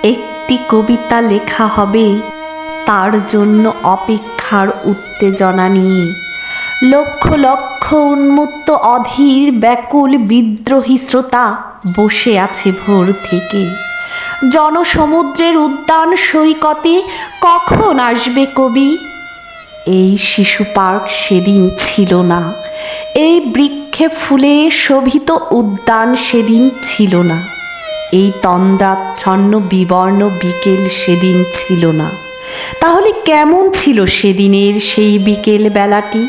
একটি কবিতা লেখা হবে, তার জন্য অপেক্ষার উত্তেজনা নিয়ে। লক্ষ লক্ষ উন্মত্ত অধীর ব্যাকুল বিদ্রোহী শ্রোতা বসে আছে ভোর থেকে। জনসমুদ্রের উদ্যান সৈকতে কখন আসবে কবি? এই শিশু পার্ক সেদিন ছিল না, এই বৃক্ষে ফুলে শোভিত উদ্যান সেদিন ছিল না, এই তন্দ্রাচ্ছন্ন বিবর্ণ বিকেল সেদিন ছিল না। তাহলে কেমন ছিল সেদিনের সেই বিকেল বেলাটি?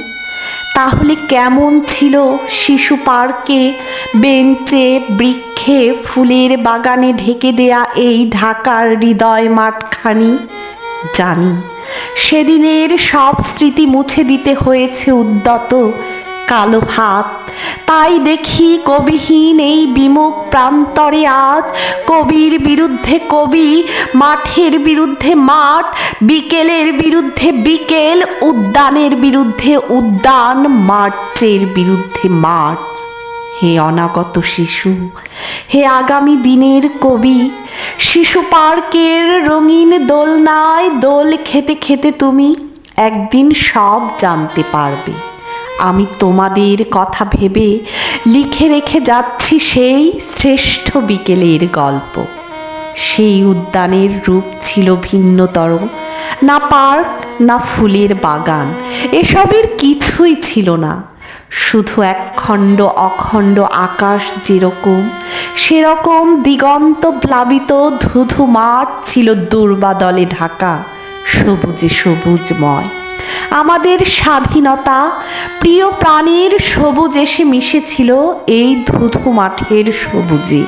তাহলে কেমন ছিল শিশু পার্কে, বেঞ্চে, বৃক্ষে, ফুলের বাগানে ঢেকে দেয়া এই ঢাকার হৃদয় মাঠখানি? জানি সেদিনের সব স্মৃতি মুছে দিতে হয়েছে উদ্যত কালো হাত। তাই দেখি কবিহীন এই বিমুখ প্রান্তরে আজ কবির বিরুদ্ধে কবি, মাঠের বিরুদ্ধে মাঠ, বিকেলের বিরুদ্ধে বিকেল, উদ্যানের বিরুদ্ধে উদ্যান, মার্চের বিরুদ্ধে মার্চ। হে অনাগত শিশু, হে আগামী দিনের কবি, শিশু পার্কের রঙিন দোলনায় দোল খেতে খেতে তুমি একদিন সব জানতে পারবে। আমি তোমাদের কথা ভেবে লিখে রেখে যাচ্ছি সেই শ্রেষ্ঠ বিকেলের গল্প। সেই উদ্যানের রূপ ছিল ভিন্নতর, না পার্ক, না ফুলের বাগান, এসবের কিছুই ছিল না। শুধু একখণ্ড অখণ্ড আকাশ যেরকম, সেরকম দিগন্ত প্লাবিত ধুধু মাঠ ছিল দুর্বাদলে ঢাকা, সবুজে সবুজময়। আমাদের স্বাধীনতা, প্রিয় প্রাণের সবুজ এসে মিশেছিল এই ধুধু মাঠের সবুজে।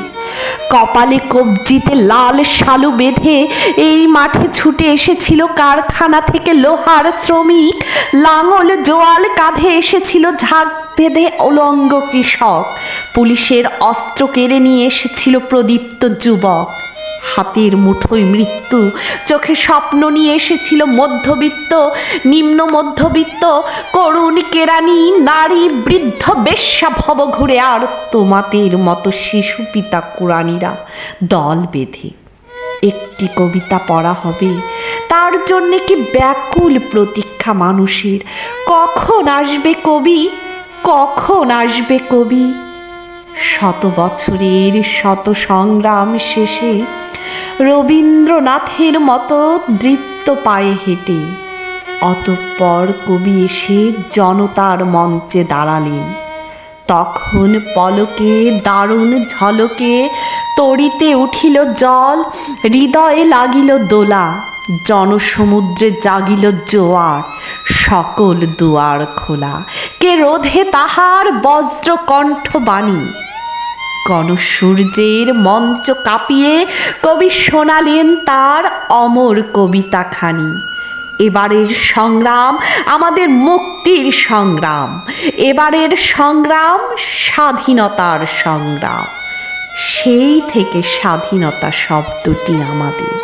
কপালে কবজিতে লাল শালু বেঁধে এই মাঠে ছুটে এসেছিল কারখানা থেকে লোহার শ্রমিক, লাঙল জোয়াল কাঁধে এসেছিল ঝাঁক বেঁধে উলঙ্গ কৃষক, পুলিশের অস্ত্র কেড়ে নিয়ে এসেছিল প্রদীপ্ত যুবক। হাতের মুঠোয় মৃত্যু, চোখে স্বপ্ন নিয়ে এসেছিল মধ্যবিত্ত, নিম্ন মধ্যবিত্ত, করুণ কেরানি, নারী, বৃদ্ধ, বেশ্যা ভব ঘুরে, আর তোমাদের মতো শিশু পিতা কুরানিরা দল বেঁধে। একটি কবিতা পড়া হবে, তার জন্যে কি ব্যাকুল প্রতীক্ষা মানুষের। কখন আসবে কবি, কখন আসবে কবি? শত বছরের শত সংগ্রাম শেষে রবীন্দ্রনাথের মতো দৃপ্ত পায়ে হেঁটে অতঃপর কবি এসে জনতার মঞ্চে দাঁড়ালেন। তখন পলকে দারুণ ঝলকে তড়িতে উঠিল জল, হৃদয়ে লাগিল দোলা, জনসমুদ্রে জাগিল জোয়ার, সকল দুয়ার খোলা। কে রোধে তাহার বজ্রকণ্ঠ বাণী? গণসূর্যের মঞ্চ কাঁপিয়ে কবি শোনালেন তার অমর কবিতাখানি। এবারের সংগ্রাম আমাদের মুক্তির সংগ্রাম, এবারের সংগ্রাম স্বাধীনতার সংগ্রাম। সেই থেকে স্বাধীনতা শব্দটি আমাদের।